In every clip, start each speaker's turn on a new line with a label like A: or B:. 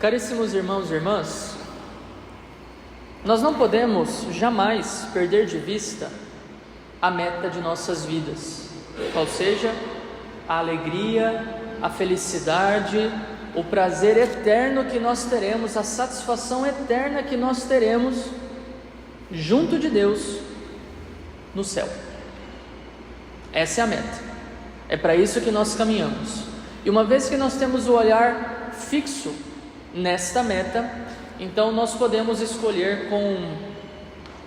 A: Caríssimos irmãos e irmãs, nós não podemos jamais perder de vista a meta de nossas vidas, qual seja a alegria, a felicidade, o prazer eterno que nós teremos, a satisfação eterna que nós teremos junto de Deus no céu. Essa é a meta, é para isso que nós caminhamos. E uma vez que nós temos o olhar fixo nesta meta, então nós podemos escolher com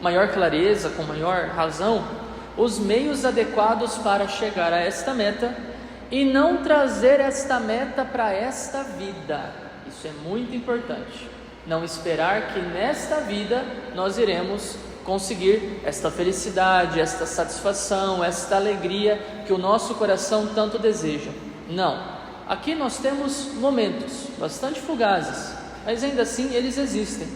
A: maior clareza, com maior razão, os meios adequados para chegar a esta meta e não trazer esta meta para esta vida. Isso é muito importante. Não esperar que nesta vida nós iremos conseguir esta felicidade, esta satisfação, esta alegria que o nosso coração tanto deseja. Não. Aqui nós temos momentos bastante fugazes, mas ainda assim eles existem,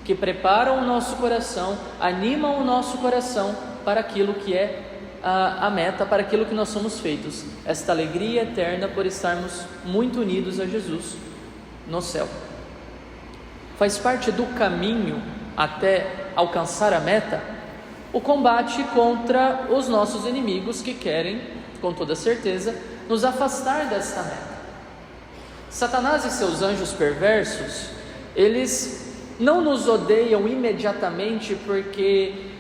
A: que preparam o nosso coração, animam o nosso coração para aquilo que é a meta, para aquilo que nós somos feitos, esta alegria eterna por estarmos muito unidos a Jesus no céu. Faz parte do caminho até alcançar a meta o combate contra os nossos inimigos que querem, com toda certeza, nos afastar desta meta. Satanás e seus anjos perversos, eles não nos odeiam imediatamente porque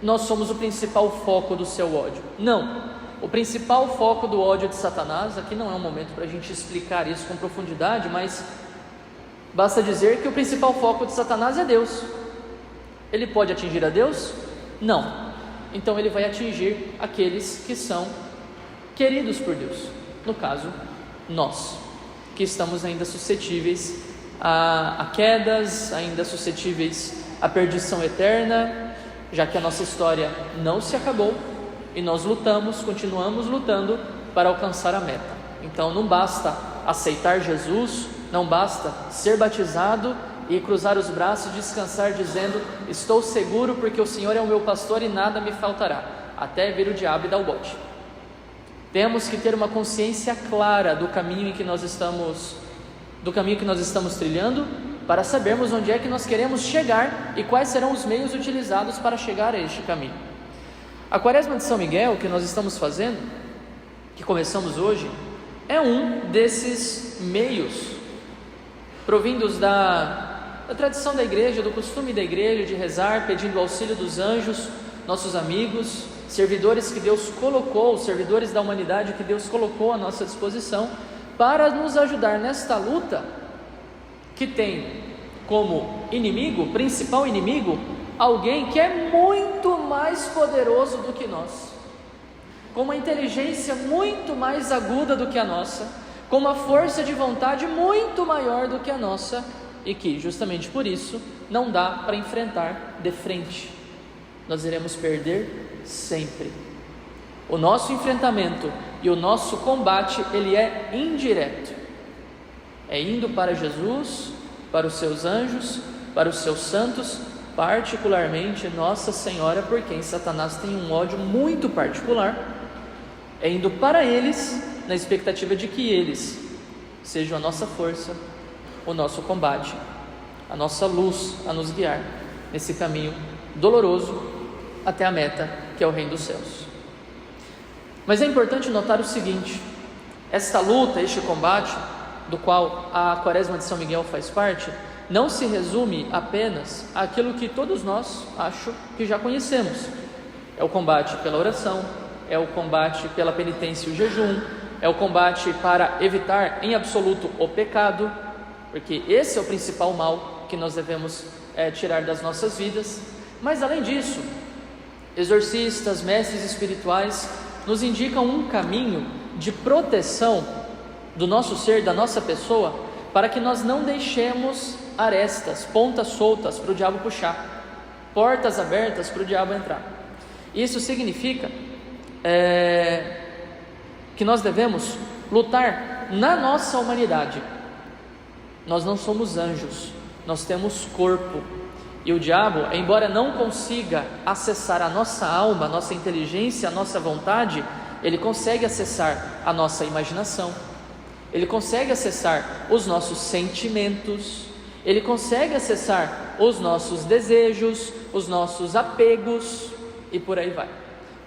A: nós somos o principal foco do seu ódio. Não, o principal foco do ódio de Satanás, aqui não é um momento para a gente explicar isso com profundidade, mas basta dizer que o principal foco de Satanás é Deus. Ele pode atingir a Deus? Não. Então ele vai atingir aqueles que são queridos por Deus, no caso, nós, que estamos ainda suscetíveis a quedas, ainda suscetíveis à perdição eterna, já que a nossa história não se acabou e nós lutamos, continuamos lutando para alcançar a meta. Então não basta aceitar Jesus, não basta ser batizado e cruzar os braços e descansar dizendo: estou seguro porque o Senhor é o meu pastor e nada me faltará, até vir o diabo e dar o bote. Temos que ter uma consciência clara do caminho que nós estamos trilhando, para sabermos onde é que nós queremos chegar e quais serão os meios utilizados para chegar a este caminho. A Quaresma de São Miguel, que nós estamos fazendo, que começamos hoje, é um desses meios, provindos da tradição da igreja, do costume da igreja de rezar, pedindo o auxílio dos anjos, nossos amigos, servidores que Deus colocou, servidores da humanidade que Deus colocou à nossa disposição, para nos ajudar nesta luta, que tem como inimigo, principal inimigo, alguém que é muito mais poderoso do que nós, com uma inteligência muito mais aguda do que a nossa, com uma força de vontade muito maior do que a nossa, e que justamente por isso não dá para enfrentar de frente. Nós iremos perder sempre. O nosso enfrentamento e o nosso combate, ele é indireto, é indo para Jesus, para os seus anjos, para os seus santos, particularmente Nossa Senhora, por quem Satanás tem um ódio muito particular, é indo para eles, na expectativa de que eles sejam a nossa força, o nosso combate, a nossa luz a nos guiar nesse caminho doloroso até a meta, que é o reino dos céus. Mas é importante notar o seguinte: esta luta, este combate, do qual a Quaresma de São Miguel faz parte, não se resume apenas àquilo que todos nós, acho, que já conhecemos. É o combate pela oração, é o combate pela penitência e o jejum, é o combate para evitar em absoluto o pecado, porque esse é o principal mal que nós devemos tirar das nossas vidas. Mas além disso, exorcistas, mestres espirituais nos indicam um caminho de proteção do nosso ser, da nossa pessoa, para que nós não deixemos arestas, pontas soltas para o diabo puxar, portas abertas para o diabo entrar. Isso significa que nós devemos lutar na nossa humanidade. Nós não somos anjos, nós temos corpo, e o diabo, embora não consiga acessar a nossa alma, a nossa inteligência, a nossa vontade, ele consegue acessar a nossa imaginação, ele consegue acessar os nossos sentimentos, ele consegue acessar os nossos desejos, os nossos apegos e por aí vai.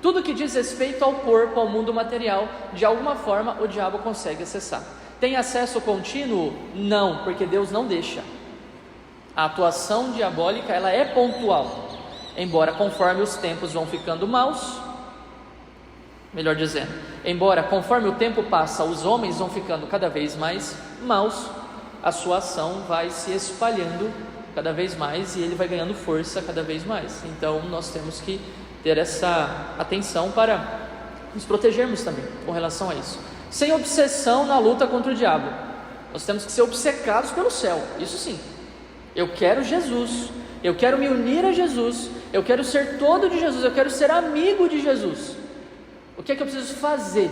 A: Tudo que diz respeito ao corpo, ao mundo material, de alguma forma o diabo consegue acessar. Tem acesso contínuo? Não, porque Deus não deixa. A atuação diabólica, ela é pontual, embora conforme os tempos vão ficando maus, melhor dizendo, embora conforme o tempo passa, os homens vão ficando cada vez mais maus, a sua ação vai se espalhando cada vez mais e ele vai ganhando força cada vez mais. Então nós temos que ter essa atenção para nos protegermos também com relação a isso, sem obsessão na luta contra o diabo. Nós temos que ser obcecados pelo céu, isso sim. Eu quero Jesus, eu quero me unir a Jesus, eu quero ser todo de Jesus, eu quero ser amigo de Jesus. O que é que eu preciso fazer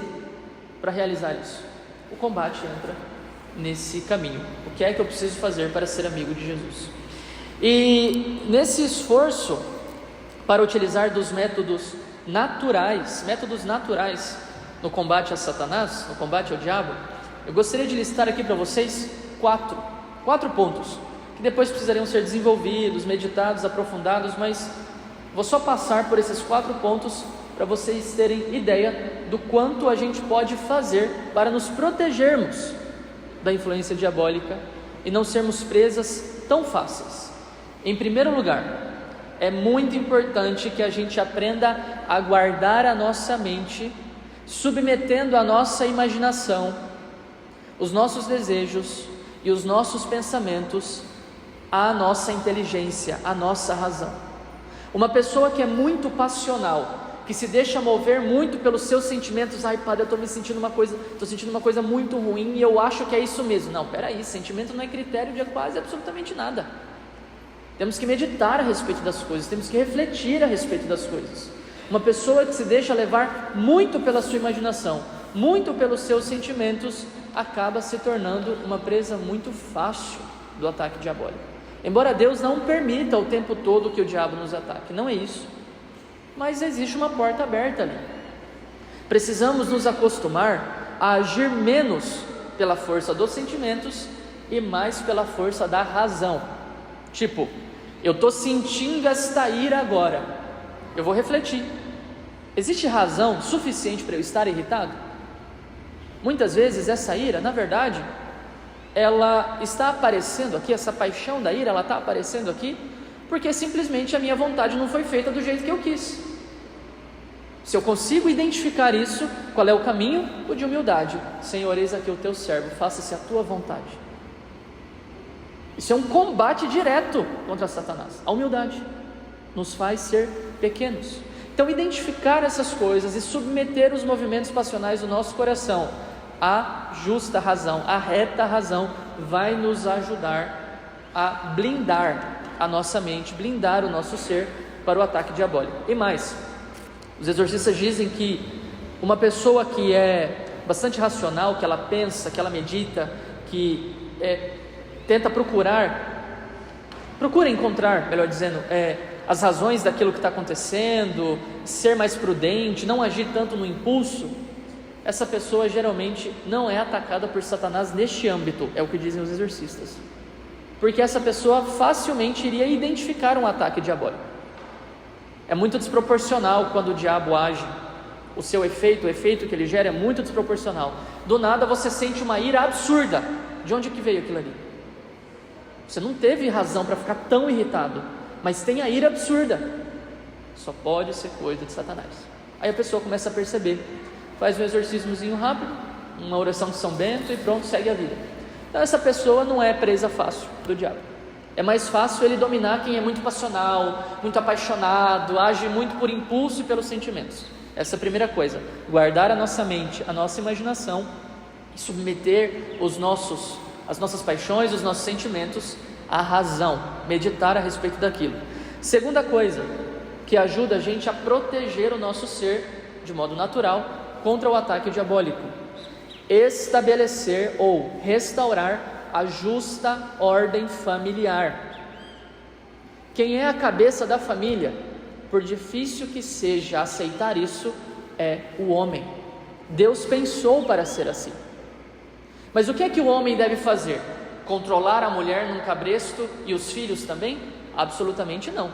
A: para realizar isso? O combate entra nesse caminho. O que é que eu preciso fazer para ser amigo de Jesus? E nesse esforço para utilizar dos métodos naturais no combate a Satanás, no combate ao diabo, eu gostaria de listar aqui para vocês quatro pontos, que depois precisariam ser desenvolvidos, meditados, aprofundados, mas vou só passar por esses 4 pontos para vocês terem ideia do quanto a gente pode fazer para nos protegermos da influência diabólica e não sermos presas tão fáceis. Em primeiro lugar, é muito importante que a gente aprenda a guardar a nossa mente, submetendo a nossa imaginação, os nossos desejos e os nossos pensamentos à nossa inteligência, à nossa razão. Uma pessoa que é muito passional, que se deixa mover muito pelos seus sentimentos, ai padre, eu estou sentindo uma coisa muito ruim e eu acho que é isso mesmo. Não, peraí, sentimento não é critério de quase absolutamente nada. Temos que meditar a respeito das coisas, temos que refletir a respeito das coisas. Uma pessoa que se deixa levar muito pela sua imaginação, muito pelos seus sentimentos, acaba se tornando uma presa muito fácil do ataque diabólico. Embora Deus não permita o tempo todo que o diabo nos ataque, não é isso, mas existe uma porta aberta ali. Precisamos nos acostumar a agir menos pela força dos sentimentos e mais pela força da razão. Tipo, eu estou sentindo esta ira agora, eu vou refletir, existe razão suficiente para eu estar irritado? Muitas vezes essa ira, na verdade, ela está aparecendo aqui, essa paixão da ira, ela está aparecendo aqui porque simplesmente a minha vontade não foi feita do jeito que eu quis. Se eu consigo identificar isso, qual é o caminho? O de humildade. Senhor, eis aqui o teu servo, faça-se a tua vontade. Isso é um combate direto contra Satanás. A humildade nos faz ser pequenos. Então, identificar essas coisas e submeter os movimentos passionais do nosso coração à justa razão, à reta razão, vai nos ajudar a blindar a nossa mente, blindar o nosso ser para o ataque diabólico. E mais, os exorcistas dizem que uma pessoa que é bastante racional, que ela pensa, que ela medita, que tenta procura encontrar, melhor dizendo, as razões daquilo que está acontecendo, ser mais prudente, não agir tanto no impulso, essa pessoa geralmente não é atacada por Satanás neste âmbito, é o que dizem os exorcistas, porque essa pessoa facilmente iria identificar um ataque diabólico. É muito desproporcional quando o diabo age, o efeito que ele gera é muito desproporcional. Do nada você sente uma ira absurda. De onde que veio aquilo ali? Você não teve razão para ficar tão irritado, mas tem a ira absurda. Só pode ser coisa de Satanás. Aí a pessoa começa a perceber, faz um exorcismozinho rápido, uma oração de São Bento e pronto, segue a vida. Então essa pessoa não é presa fácil do diabo. É mais fácil ele dominar quem é muito passional, muito apaixonado, age muito por impulso e pelos sentimentos. Essa é a primeira coisa, guardar a nossa mente, a nossa imaginação e submeter as nossas paixões, os nossos sentimentos à razão, meditar a respeito daquilo. Segunda coisa, que ajuda a gente a proteger o nosso ser de modo natural contra o ataque diabólico: estabelecer ou restaurar a justa ordem familiar. Quem é a cabeça da família, por difícil que seja aceitar isso, é o homem. Deus pensou para ser assim. Mas o que é que o homem deve fazer? Controlar a mulher num cabresto e os filhos também? Absolutamente não.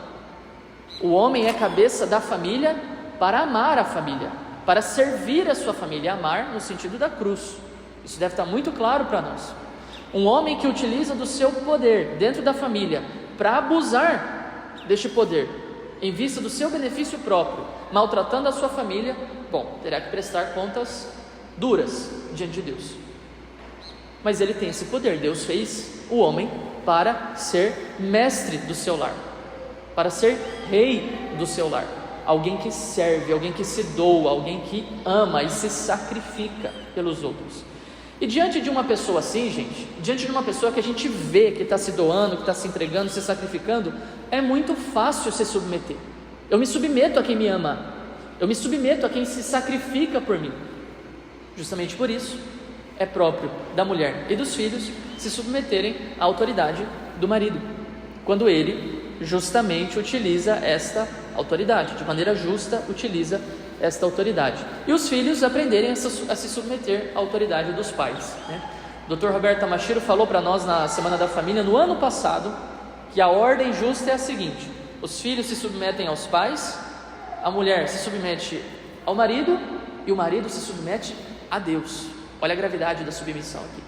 A: O homem é cabeça da família para amar a família, para servir a sua família, amar no sentido da cruz. Isso deve estar muito claro para nós. Um homem que utiliza do seu poder dentro da família para abusar deste poder, em vista do seu benefício próprio, maltratando a sua família, bom, terá que prestar contas duras diante de Deus. Mas ele tem esse poder. Deus fez o homem para ser mestre do seu lar, para ser rei do seu lar, alguém que serve, alguém que se doa, alguém que ama e se sacrifica pelos outros. E diante de uma pessoa assim, gente, diante de uma pessoa que a gente vê que está se doando, que está se entregando, se sacrificando, é muito fácil se submeter. Eu me submeto a quem me ama, eu me submeto a quem se sacrifica por mim. Justamente por isso, é próprio da mulher e dos filhos se submeterem à autoridade do marido, quando ele justamente utiliza esta autoridade, de maneira justa utiliza esta autoridade, e os filhos aprenderem a se submeter à autoridade dos pais, né? O Dr. Roberto Tamashiro falou para nós na Semana da Família, no ano passado, que a ordem justa é a seguinte: os filhos se submetem aos pais, a mulher se submete ao marido e o marido se submete a Deus. Olha a gravidade da submissão aqui.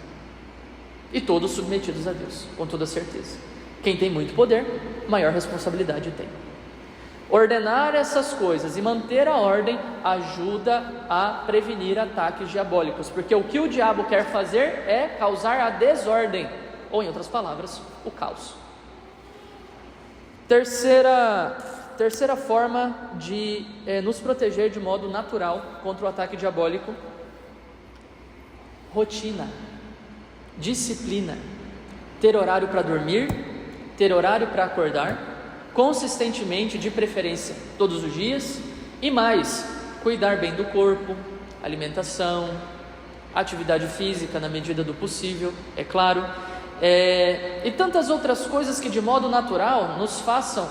A: E todos submetidos a Deus, com toda certeza. Quem tem muito poder, maior responsabilidade tem. Ordenar essas coisas e manter a ordem ajuda a prevenir ataques diabólicos, porque o que o diabo quer fazer é causar a desordem, ou em outras palavras, o caos. Terceira forma de nos proteger de modo natural contra o ataque diabólico: rotina, disciplina, ter horário para dormir, ter horário para acordar, consistentemente, de preferência todos os dias, e mais, cuidar bem do corpo, alimentação, atividade física na medida do possível, é claro, e tantas outras coisas que de modo natural nos façam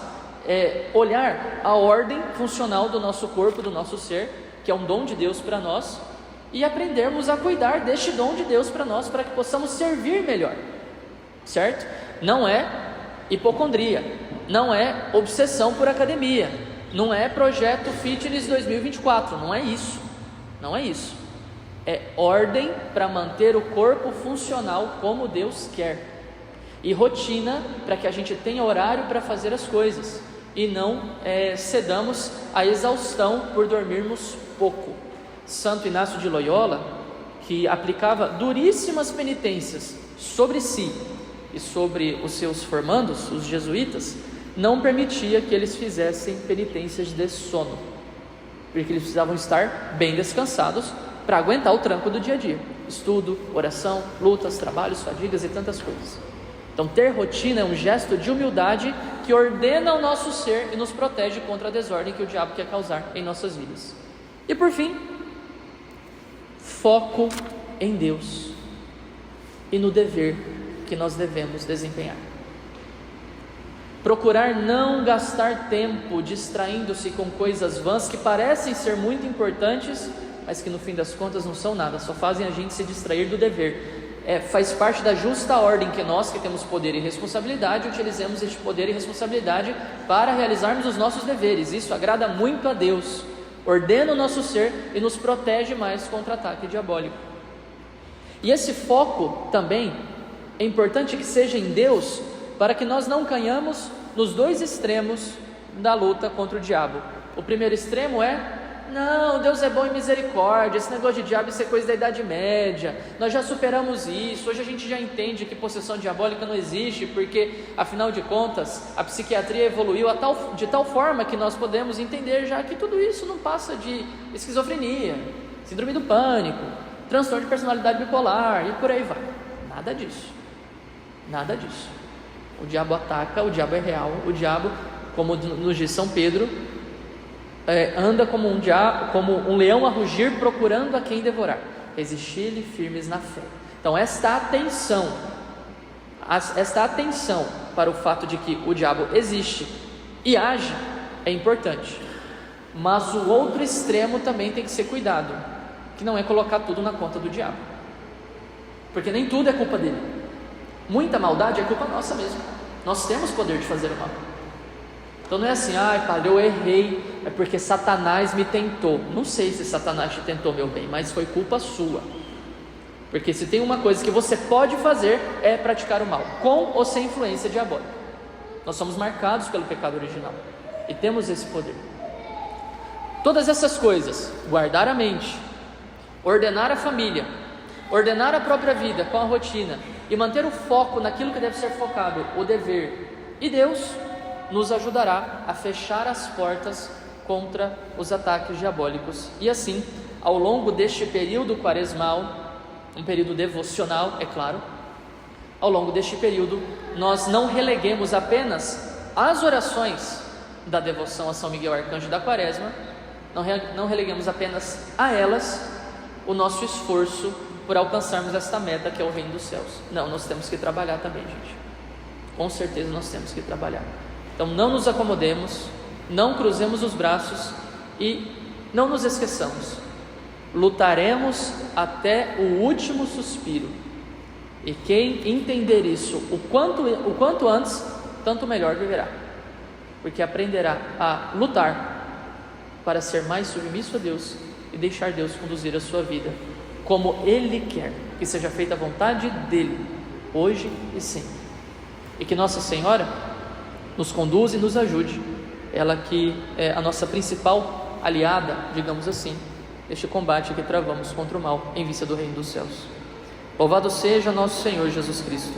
A: olhar a ordem funcional do nosso corpo, do nosso ser, que é um dom de Deus para nós, e aprendermos a cuidar deste dom de Deus para nós, para que possamos servir melhor, certo? Não é hipocondria, não é obsessão por academia, não é projeto fitness 2024, não é isso, é ordem para manter o corpo funcional como Deus quer, e rotina para que a gente tenha horário para fazer as coisas, e não cedamos à exaustão por dormirmos pouco. Santo Inácio de Loyola, que aplicava duríssimas penitências sobre si e sobre os seus formandos, os jesuítas, não permitia que eles fizessem penitências de sono, porque eles precisavam estar bem descansados para aguentar o tranco do dia a dia, estudo, oração, lutas, trabalhos, fadigas e tantas coisas. Então, ter rotina é um gesto de humildade que ordena o nosso ser e nos protege contra a desordem que o diabo quer causar em nossas vidas. E por fim, foco em Deus e no dever que nós devemos desempenhar. Procurar não gastar tempo distraindo-se com coisas vãs que parecem ser muito importantes, mas que no fim das contas não são nada, só fazem a gente se distrair do dever. Faz parte da justa ordem que nós, que temos poder e responsabilidade, utilizemos este poder e responsabilidade para realizarmos os nossos deveres. Isso agrada muito a Deus, ordena o nosso ser e nos protege mais contra ataque diabólico. E esse foco também é importante que seja em Deus, para que nós não canhamos nos dois extremos da luta contra o diabo. O primeiro extremo é: não, Deus é bom e misericórdia, esse negócio de diabo, isso é coisa da Idade Média, nós já superamos isso, hoje a gente já entende que possessão diabólica não existe, porque afinal de contas a psiquiatria evoluiu de tal forma que nós podemos entender já que tudo isso não passa de esquizofrenia, síndrome do pânico, transtorno de personalidade bipolar e por aí vai. Nada disso. O diabo ataca, o diabo é real, o diabo, como nos diz São Pedro, anda como um leão a rugir, procurando a quem devorar. Resistir-lhe firmes na fé. Então esta atenção para o fato de que o diabo existe e age é importante, mas o outro extremo também tem que ser cuidado, que não é colocar tudo na conta do diabo. porque nem tudo é culpa dele. Muita maldade é culpa nossa mesmo. Nós temos poder de fazer o mal. Então não é assim, Padre, eu errei, é porque Satanás me tentou. Não sei se Satanás te tentou, meu bem, mas foi culpa sua. Porque se tem uma coisa que você pode fazer, é praticar o mal, com ou sem influência diabólica. Nós somos marcados pelo pecado original e temos esse poder. Todas essas coisas, guardar a mente, ordenar a família, ordenar a própria vida com a rotina e manter o foco naquilo que deve ser focado, o dever e Deus, nos ajudará a fechar as portas contra os ataques diabólicos. E assim, ao longo deste período quaresmal, um período devocional, é claro, ao longo deste período, nós não releguemos apenas as orações da devoção a São Miguel Arcanjo da Quaresma, não releguemos apenas a elas o nosso esforço por alcançarmos esta meta que é o reino dos céus. Não, nós temos que trabalhar também, gente. Com certeza nós temos que trabalhar. Então não nos acomodemos, não cruzemos os braços e não nos esqueçamos. Lutaremos até o último suspiro. E quem entender isso o quanto antes, tanto melhor viverá. Porque aprenderá a lutar para ser mais submisso a Deus e deixar Deus conduzir a sua vida como Ele quer, que seja feita a vontade dEle, hoje e sempre. E que Nossa Senhora nos conduza e nos ajude, ela que é a nossa principal aliada, digamos assim, neste combate que travamos contra o mal em vista do reino dos céus. Louvado seja nosso Senhor Jesus Cristo.